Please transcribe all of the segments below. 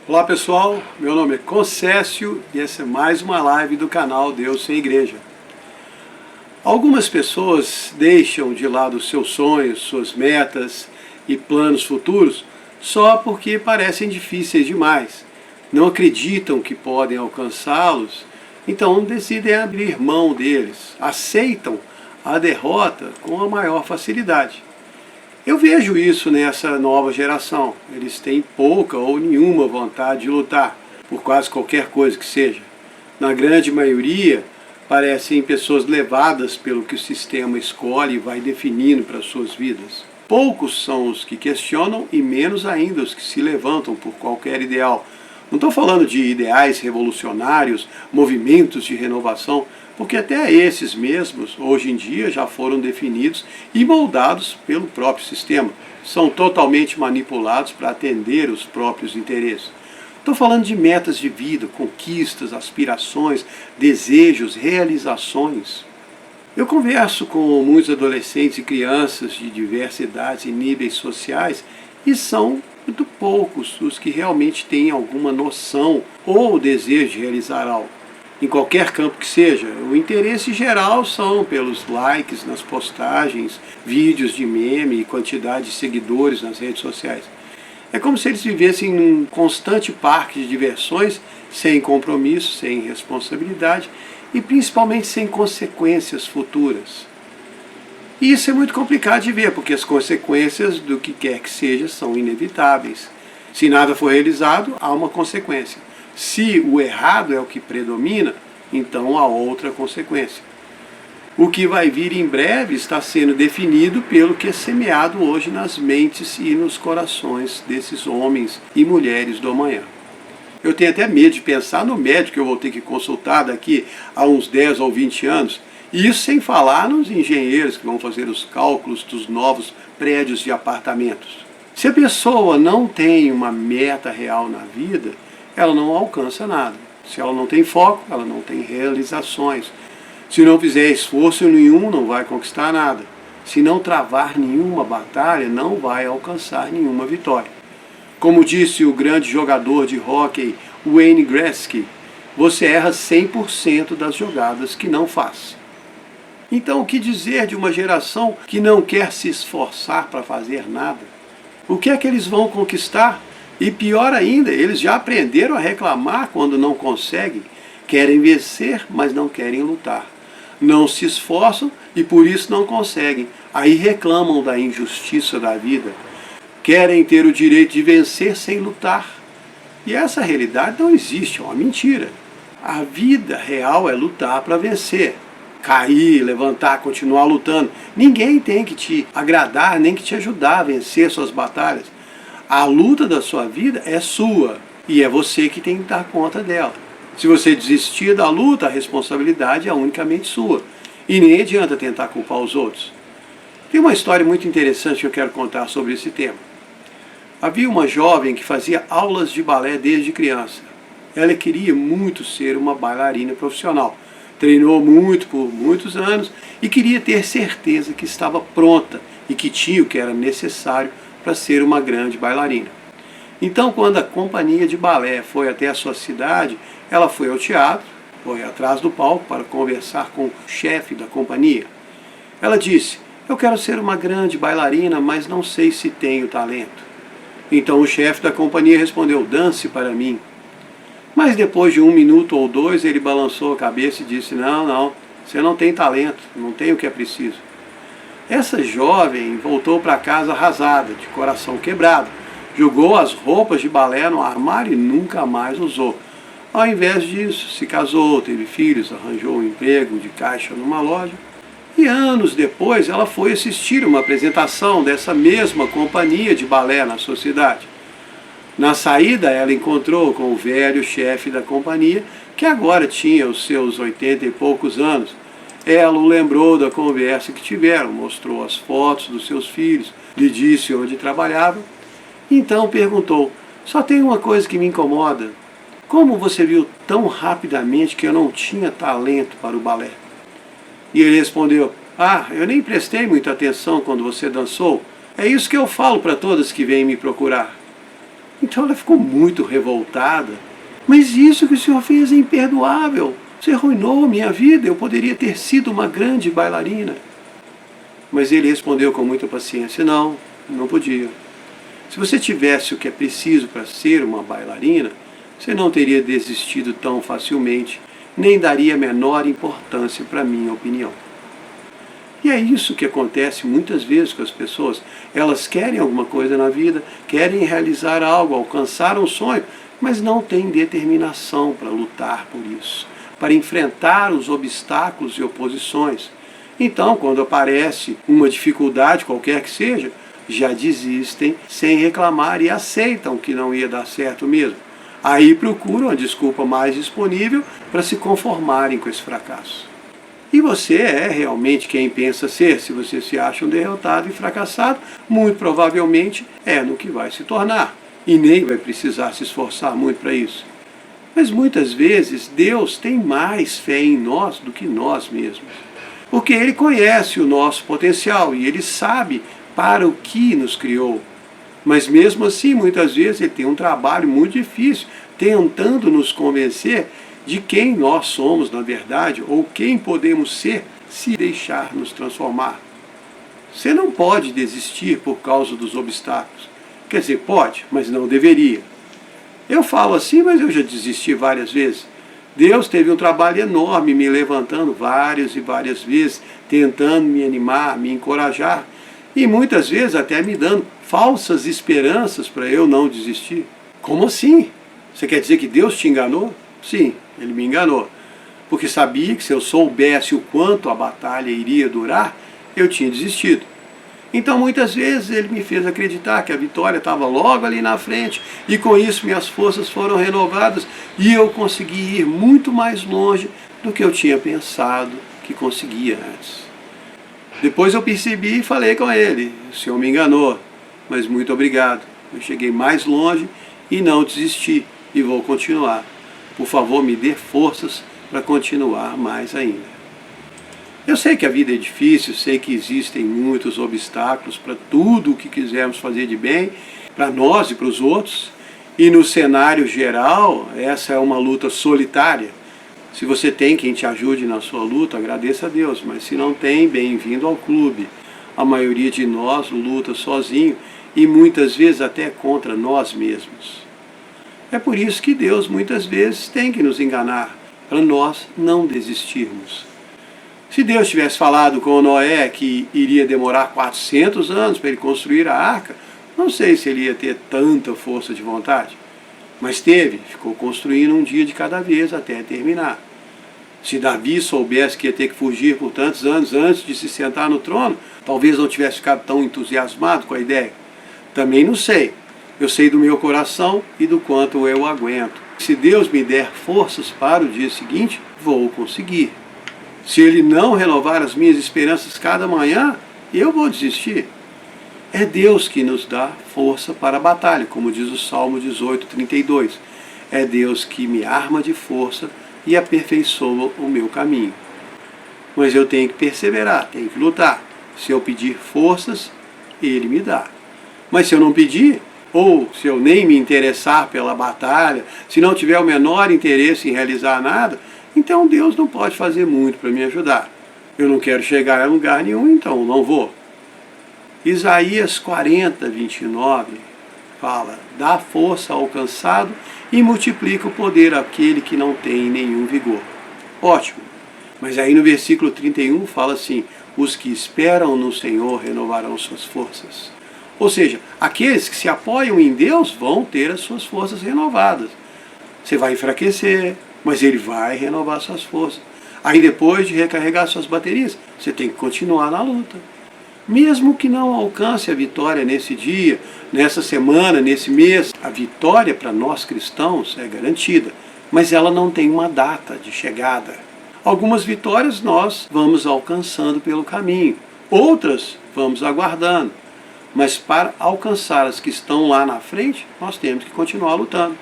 Olá pessoal, meu nome é Concécio e essa é mais uma live do canal Deus Sem Igreja. Algumas pessoas deixam de lado seus sonhos, suas metas e planos futuros só porque parecem difíceis demais. Não acreditam que podem alcançá-los, então decidem abrir mão deles, aceitam a derrota com a maior facilidade. Eu vejo isso nessa nova geração. Eles têm pouca ou nenhuma vontade de lutar por quase qualquer coisa que seja. Na grande maioria, parecem pessoas levadas pelo que o sistema escolhe e vai definindo para suas vidas. Poucos são os que questionam e menos ainda os que se levantam por qualquer ideal. Não estou falando de ideais revolucionários, movimentos de renovação, porque até esses mesmos, hoje em dia, já foram definidos e moldados pelo próprio sistema. São totalmente manipulados para atender os próprios interesses. Estou falando de metas de vida, conquistas, aspirações, desejos, realizações. Eu converso com muitos adolescentes e crianças de diversas idades e níveis sociais e são muito poucos os que realmente têm alguma noção ou desejo de realizar algo. Em qualquer campo que seja, o interesse geral são pelos likes nas postagens, vídeos de meme e quantidade de seguidores nas redes sociais. É como se eles vivessem num constante parque de diversões, sem compromisso, sem responsabilidade e principalmente sem consequências futuras. E isso é muito complicado de ver, porque as consequências do que quer que seja são inevitáveis. Se nada for realizado, há uma consequência. Se o errado é o que predomina, então há outra consequência. O que vai vir em breve está sendo definido pelo que é semeado hoje nas mentes e nos corações desses homens e mulheres do amanhã. Eu tenho até medo de pensar no médico que eu vou ter que consultar daqui a uns 10 ou 20 anos, e isso sem falar nos engenheiros que vão fazer os cálculos dos novos prédios de apartamentos. Se a pessoa não tem uma meta real na vida, ela não alcança nada. Se ela não tem foco, ela não tem realizações. Se não fizer esforço nenhum, não vai conquistar nada. Se não travar nenhuma batalha, não vai alcançar nenhuma vitória. Como disse o grande jogador de hóquei Wayne Gretzky, você erra 100% das jogadas que não faz. Então, o que dizer de uma geração que não quer se esforçar para fazer nada? O que é que eles vão conquistar? E pior ainda, eles já aprenderam a reclamar quando não conseguem. Querem vencer, mas não querem lutar. Não se esforçam e por isso não conseguem. Aí reclamam da injustiça da vida. Querem ter o direito de vencer sem lutar. E essa realidade não existe, é uma mentira. A vida real é lutar para vencer. Cair, levantar, continuar lutando. Ninguém tem que te agradar, nem que te ajudar a vencer suas batalhas. A luta da sua vida é sua e é você que tem que dar conta dela. Se você desistir da luta, a responsabilidade é unicamente sua. E nem adianta tentar culpar os outros. Tem uma história muito interessante que eu quero contar sobre esse tema. Havia uma jovem que fazia aulas de balé desde criança. Ela queria muito ser uma bailarina profissional. Treinou muito por muitos anos e queria ter certeza que estava pronta e que tinha o que era necessário para ser uma grande bailarina. Então, quando a companhia de balé foi até a sua cidade, ela foi ao teatro, foi atrás do palco para conversar com o chefe da companhia. Ela disse: "Eu quero ser uma grande bailarina, mas não sei se tenho talento." Então o chefe da companhia respondeu: "Dance para mim." Mas depois de 1 minuto ou 2, ele balançou a cabeça e disse: Não, você não tem talento, não tem o que é preciso." Essa jovem voltou para casa arrasada, de coração quebrado. Jogou as roupas de balé no armário e nunca mais usou. Ao invés disso, se casou, teve filhos, arranjou um emprego de caixa numa loja. E anos depois, ela foi assistir uma apresentação dessa mesma companhia de balé na sua cidade. Na saída, ela encontrou com o velho chefe da companhia, que agora tinha os seus 80 e poucos anos. Ela o lembrou da conversa que tiveram, mostrou as fotos dos seus filhos, lhe disse onde trabalhava. Então perguntou: "Só tem uma coisa que me incomoda. Como você viu tão rapidamente que eu não tinha talento para o balé?" E ele respondeu: "Eu nem prestei muita atenção quando você dançou. É isso que eu falo para todas que vêm me procurar." Então ela ficou muito revoltada. Mas isso que o senhor fez é imperdoável. Você arruinou a minha vida, eu poderia ter sido uma grande bailarina. Mas ele respondeu com muita paciência, não, não podia. Se você tivesse o que é preciso para ser uma bailarina, você não teria desistido tão facilmente, nem daria a menor importância para a minha opinião. E é isso que acontece muitas vezes com as pessoas. Elas querem alguma coisa na vida, querem realizar algo, alcançar um sonho, mas não têm determinação para lutar por isso, para enfrentar os obstáculos e oposições. Então, quando aparece uma dificuldade, qualquer que seja, já desistem sem reclamar e aceitam que não ia dar certo mesmo. Aí procuram a desculpa mais disponível para se conformarem com esse fracasso. E você é realmente quem pensa ser. Se você se acha um derrotado e fracassado, muito provavelmente é no que vai se tornar. E nem vai precisar se esforçar muito para isso. Mas muitas vezes Deus tem mais fé em nós do que nós mesmos. Porque Ele conhece o nosso potencial e Ele sabe para o que nos criou. Mas mesmo assim, muitas vezes Ele tem um trabalho muito difícil, tentando nos convencer de quem nós somos na verdade, ou quem podemos ser se deixar nos transformar. Você não pode desistir por causa dos obstáculos. Quer dizer, pode, mas não deveria. Eu falo assim, mas eu já desisti várias vezes. Deus teve um trabalho enorme me levantando várias e várias vezes, tentando me animar, me encorajar, e muitas vezes até me dando falsas esperanças para eu não desistir. Como assim? Você quer dizer que Deus te enganou? Sim, Ele me enganou. Porque sabia que se eu soubesse o quanto a batalha iria durar, eu tinha desistido. Então muitas vezes Ele me fez acreditar que a vitória estava logo ali na frente, e com isso minhas forças foram renovadas, e eu consegui ir muito mais longe do que eu tinha pensado que conseguia antes. Depois eu percebi e falei com Ele, o Senhor me enganou, mas muito obrigado. Eu cheguei mais longe e não desisti, e vou continuar. Por favor, me dê forças para continuar mais ainda. Eu sei que a vida é difícil, sei que existem muitos obstáculos para tudo o que quisermos fazer de bem, para nós e para os outros. E no cenário geral, essa é uma luta solitária. Se você tem quem te ajude na sua luta, agradeça a Deus. Mas se não tem, bem-vindo ao clube. A maioria de nós luta sozinho e muitas vezes até contra nós mesmos. É por isso que Deus muitas vezes tem que nos enganar, para nós não desistirmos. Se Deus tivesse falado com Noé que iria demorar 400 anos para ele construir a arca, não sei se ele ia ter tanta força de vontade. Mas teve, ficou construindo um dia de cada vez até terminar. Se Davi soubesse que ia ter que fugir por tantos anos antes de se sentar no trono, talvez não tivesse ficado tão entusiasmado com a ideia. Também não sei. Eu sei do meu coração e do quanto eu aguento. Se Deus me der forças para o dia seguinte, vou conseguir. Se Ele não renovar as minhas esperanças cada manhã, eu vou desistir. É Deus que nos dá força para a batalha, como diz o Salmo 18:32. É Deus que me arma de força e aperfeiçoa o meu caminho. Mas eu tenho que perseverar, tenho que lutar. Se eu pedir forças, Ele me dá. Mas se eu não pedir, ou se eu nem me interessar pela batalha, se não tiver o menor interesse em realizar nada, então Deus não pode fazer muito para me ajudar. Eu não quero chegar a lugar nenhum, então não vou. Isaías 40:29 fala: dá força ao cansado e multiplica o poder àquele que não tem nenhum vigor. Ótimo. Mas aí no versículo 31 fala assim: os que esperam no Senhor renovarão suas forças. Ou seja, aqueles que se apoiam em Deus vão ter as suas forças renovadas. Você vai enfraquecer, mas Ele vai renovar suas forças. Aí depois de recarregar suas baterias, você tem que continuar na luta. Mesmo que não alcance a vitória nesse dia, nessa semana, nesse mês, a vitória para nós cristãos é garantida, mas ela não tem uma data de chegada. Algumas vitórias nós vamos alcançando pelo caminho, outras vamos aguardando, mas para alcançar as que estão lá na frente, nós temos que continuar lutando.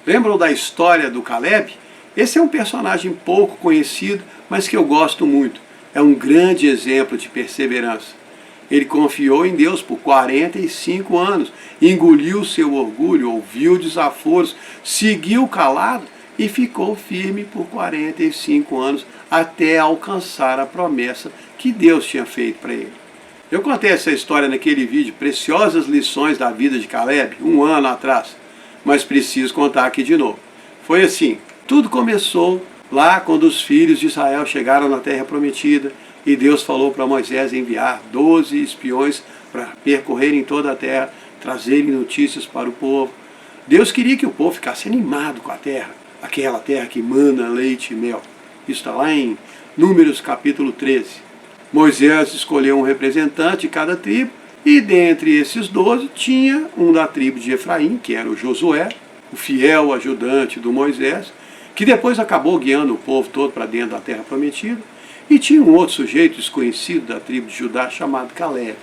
Lembram da história do Caleb? Esse é um personagem pouco conhecido, mas que eu gosto muito. É um grande exemplo de perseverança. Ele confiou em Deus por 45 anos, engoliu seu orgulho, ouviu desaforos, seguiu calado e ficou firme por 45 anos até alcançar a promessa que Deus tinha feito para ele. Eu contei essa história naquele vídeo, Preciosas Lições da Vida de Caleb, 1 ano atrás, mas preciso contar aqui de novo. Foi assim, tudo começou lá quando os filhos de Israel chegaram na Terra Prometida e Deus falou para Moisés enviar 12 espiões para percorrerem toda a terra, trazerem notícias para o povo. Deus queria que o povo ficasse animado com a terra, aquela terra que mana leite e mel. Isso está lá em Números capítulo 13. Moisés escolheu um representante de cada tribo, e dentre esses 12 tinha um da tribo de Efraim, que era o Josué, o fiel ajudante do Moisés, que depois acabou guiando o povo todo para dentro da terra prometida, e tinha um outro sujeito desconhecido da tribo de Judá chamado Caleb.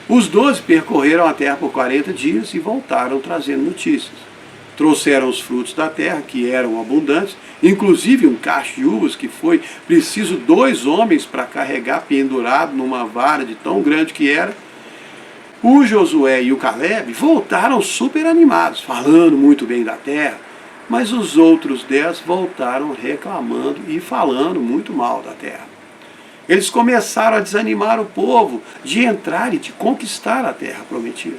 Os 12 percorreram a terra por 40 dias e voltaram trazendo notícias. Trouxeram os frutos da terra, que eram abundantes, inclusive um cacho de uvas que foi preciso 2 homens para carregar pendurado numa vara de tão grande que era. O Josué e o Caleb voltaram super animados, falando muito bem da terra, mas os outros 10 voltaram reclamando e falando muito mal da terra. Eles começaram a desanimar o povo de entrar e de conquistar a terra prometida.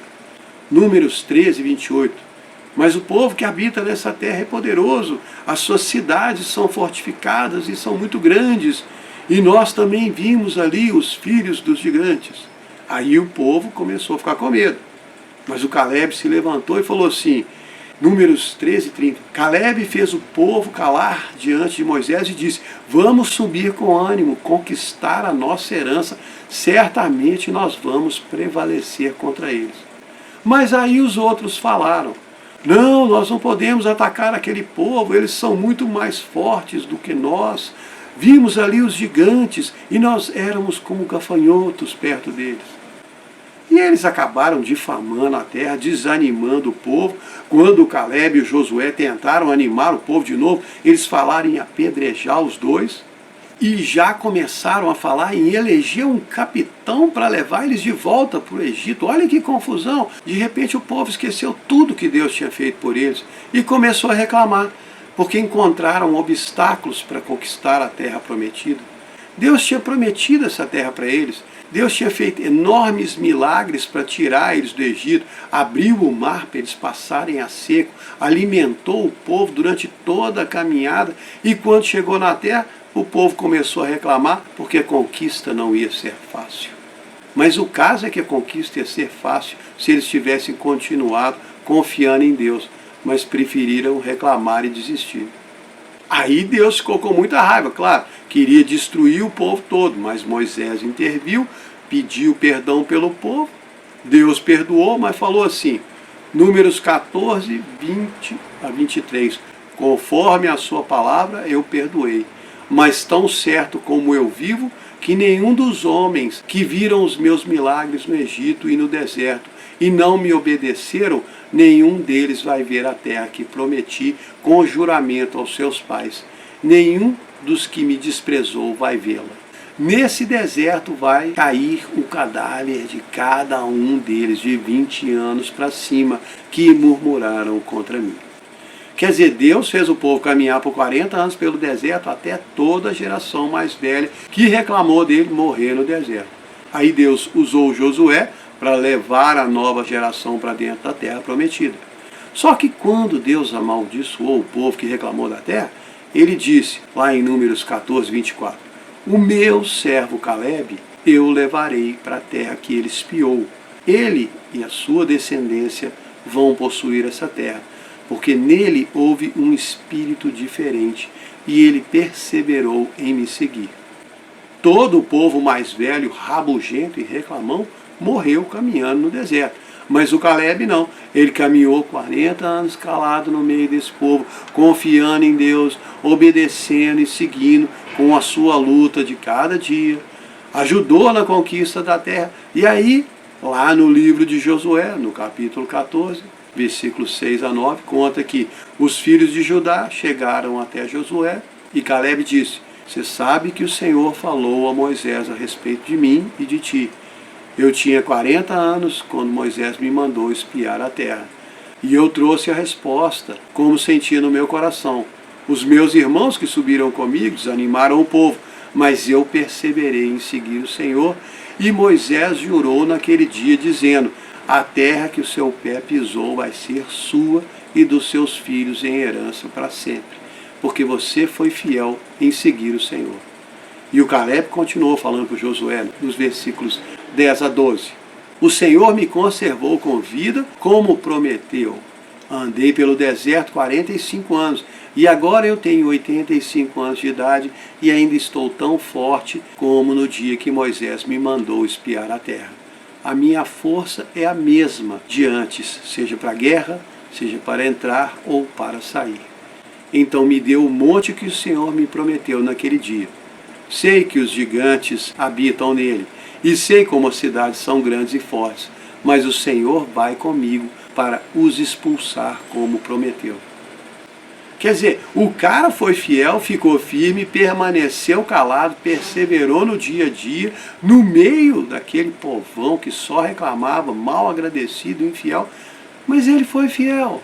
Números 13, 28. Mas o povo que habita nessa terra é poderoso, as suas cidades são fortificadas e são muito grandes, e nós também vimos ali os filhos dos gigantes. Aí o povo começou a ficar com medo. Mas o Caleb se levantou e falou assim, Números 13, 30. Caleb fez o povo calar diante de Moisés e disse, vamos subir com ânimo, conquistar a nossa herança, certamente nós vamos prevalecer contra eles. Mas aí os outros falaram, não, nós não podemos atacar aquele povo, eles são muito mais fortes do que nós. Vimos ali os gigantes e nós éramos como gafanhotos perto deles. E eles acabaram difamando a terra, desanimando o povo. Quando o Caleb e o Josué tentaram animar o povo de novo, eles falaram em apedrejar os dois. E já começaram a falar em eleger um capitão para levar eles de volta para o Egito. Olha que confusão! De repente o povo esqueceu tudo que Deus tinha feito por eles e começou a reclamar, porque encontraram obstáculos para conquistar a terra prometida. Deus tinha prometido essa terra para eles. Deus tinha feito enormes milagres para tirar eles do Egito, abriu o mar para eles passarem a seco, alimentou o povo durante toda a caminhada, e quando chegou na terra, o povo começou a reclamar porque a conquista não ia ser fácil. Mas o caso é que a conquista ia ser fácil se eles tivessem continuado confiando em Deus, mas preferiram reclamar e desistir. Aí Deus ficou com muita raiva, claro, queria destruir o povo todo, mas Moisés interviu, pediu perdão pelo povo, Deus perdoou, mas falou assim, Números 14, 20 a 23, conforme a sua palavra eu perdoei, mas tão certo como eu vivo, que nenhum dos homens que viram os meus milagres no Egito e no deserto e não me obedeceram, nenhum deles vai ver a terra que prometi com juramento aos seus pais. Nenhum dos que me desprezou vai vê-la. Nesse deserto vai cair o cadáver de cada um deles, de 20 anos para cima, que murmuraram contra mim. Quer dizer, Deus fez o povo caminhar por 40 anos pelo deserto até toda a geração mais velha que reclamou dele morrer no deserto. Aí Deus usou Josué para levar a nova geração para dentro da terra prometida. Só que quando Deus amaldiçoou o povo que reclamou da terra, ele disse, lá em Números 14, 24, o meu servo Caleb eu levarei para a terra que ele espiou. Ele e a sua descendência vão possuir essa terra, porque nele houve um espírito diferente e ele perseverou em me seguir. Todo o povo mais velho, rabugento e reclamão morreu caminhando no deserto. Mas o Caleb não, ele caminhou 40 anos calado no meio desse povo, confiando em Deus, obedecendo e seguindo com a sua luta de cada dia, ajudou na conquista da terra. E aí, lá no livro de Josué, no capítulo 14, versículos 6 a 9, conta que os filhos de Judá chegaram até Josué e Caleb disse, você sabe que o Senhor falou a Moisés a respeito de mim e de ti. Eu tinha 40 anos quando Moisés me mandou espiar a terra. E eu trouxe a resposta, como sentia no meu coração. Os meus irmãos que subiram comigo desanimaram o povo, mas eu perseverei em seguir o Senhor. E Moisés jurou naquele dia, dizendo: a terra que o seu pé pisou vai ser sua e dos seus filhos em herança para sempre, porque você foi fiel em seguir o Senhor. E o Caleb continuou falando para Josué, nos versículos 10 a 12. O Senhor me conservou com vida, como prometeu. Andei pelo deserto 45 anos, e agora eu tenho 85 anos de idade, e ainda estou tão forte como no dia que Moisés me mandou espiar a terra. A minha força é a mesma de antes, seja para a guerra, seja para entrar ou para sair. Então me deu o monte que o Senhor me prometeu naquele dia. Sei que os gigantes habitam nele, e sei como as cidades são grandes e fortes, mas o Senhor vai comigo para os expulsar como prometeu. Quer dizer, o cara foi fiel, ficou firme, permaneceu calado, perseverou no dia a dia, no meio daquele povão que só reclamava, mal agradecido, infiel, mas ele foi fiel.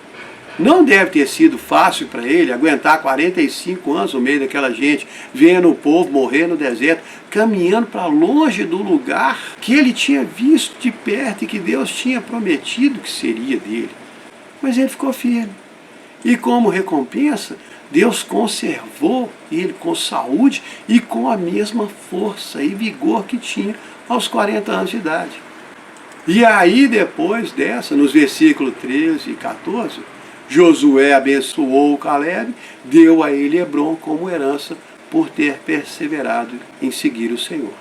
Não deve ter sido fácil para ele aguentar 45 anos no meio daquela gente, vendo o povo morrer no deserto, caminhando para longe do lugar que ele tinha visto de perto e que Deus tinha prometido que seria dele. Mas ele ficou firme. E como recompensa, Deus conservou ele com saúde e com a mesma força e vigor que tinha aos 40 anos de idade. E aí, depois dessa, nos versículos 13 e 14, Josué abençoou o Caleb, deu a ele Hebrom como herança por ter perseverado em seguir o Senhor.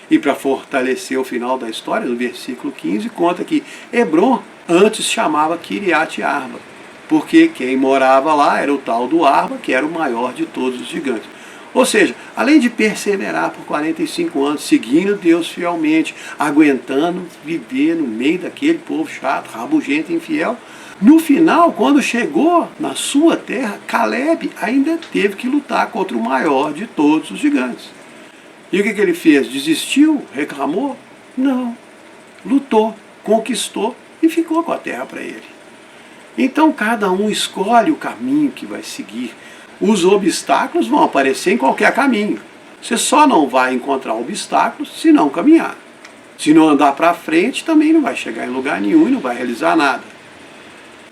E para fortalecer o final da história, no versículo 15, conta que Hebrom antes chamava Kiriat Arba, porque quem morava lá era o tal do Arba, que era o maior de todos os gigantes. Ou seja, além de perseverar por 45 anos, seguindo Deus fielmente, aguentando viver no meio daquele povo chato, rabugento e infiel, no final, quando chegou na sua terra, Caleb ainda teve que lutar contra o maior de todos os gigantes. E o que ele fez? Desistiu? Reclamou? Não. Lutou, conquistou e ficou com a terra para ele. Então cada um escolhe o caminho que vai seguir. Os obstáculos vão aparecer em qualquer caminho. Você só não vai encontrar obstáculos se não caminhar. Se não andar para frente, também não vai chegar em lugar nenhum e não vai realizar nada.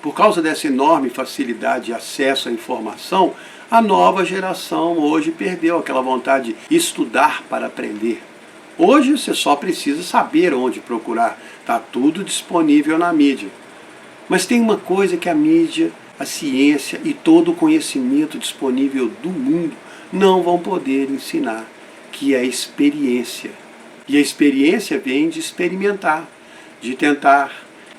Por causa dessa enorme facilidade de acesso à informação, a nova geração hoje perdeu aquela vontade de estudar para aprender. Hoje você só precisa saber onde procurar. Está tudo disponível na mídia. Mas tem uma coisa que a mídia, a ciência e todo o conhecimento disponível do mundo não vão poder ensinar, que é a experiência. E a experiência vem de experimentar, de tentar,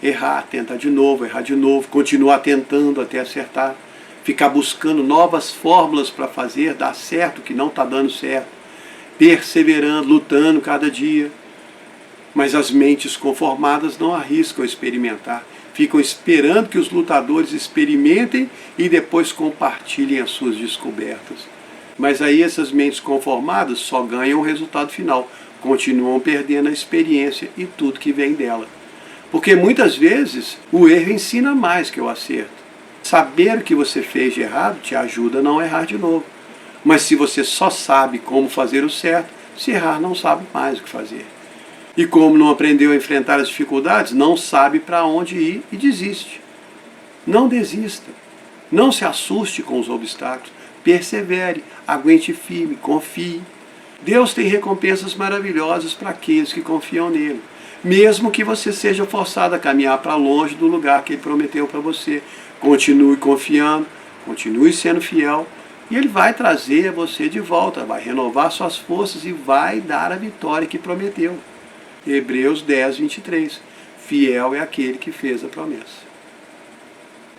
errar, tentar de novo, errar de novo, continuar tentando até acertar, ficar buscando novas fórmulas para fazer dar certo o que não está dando certo, perseverando, lutando cada dia. Mas as mentes conformadas não arriscam experimentar, ficam esperando que os lutadores experimentem e depois compartilhem as suas descobertas. Mas aí essas mentes conformadas só ganham o resultado final, continuam perdendo a experiência e tudo que vem dela. Porque muitas vezes o erro ensina mais que o acerto. Saber o que você fez de errado te ajuda a não errar de novo. Mas se você só sabe como fazer o certo, se errar não sabe mais o que fazer. E como não aprendeu a enfrentar as dificuldades, não sabe para onde ir e desiste. Não desista. Não se assuste com os obstáculos. Persevere, aguente firme, confie. Deus tem recompensas maravilhosas para aqueles que confiam nele. Mesmo que você seja forçado a caminhar para longe do lugar que ele prometeu para você. Continue confiando, continue sendo fiel, e ele vai trazer você de volta, vai renovar suas forças e vai dar a vitória que prometeu. Hebreus 10, 23. Fiel é aquele que fez a promessa.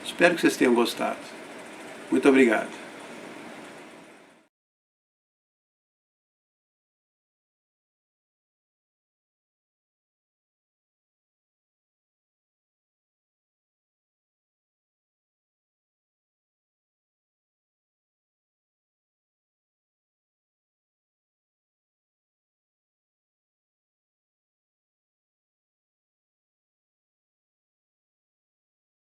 Espero que vocês tenham gostado. Muito obrigado.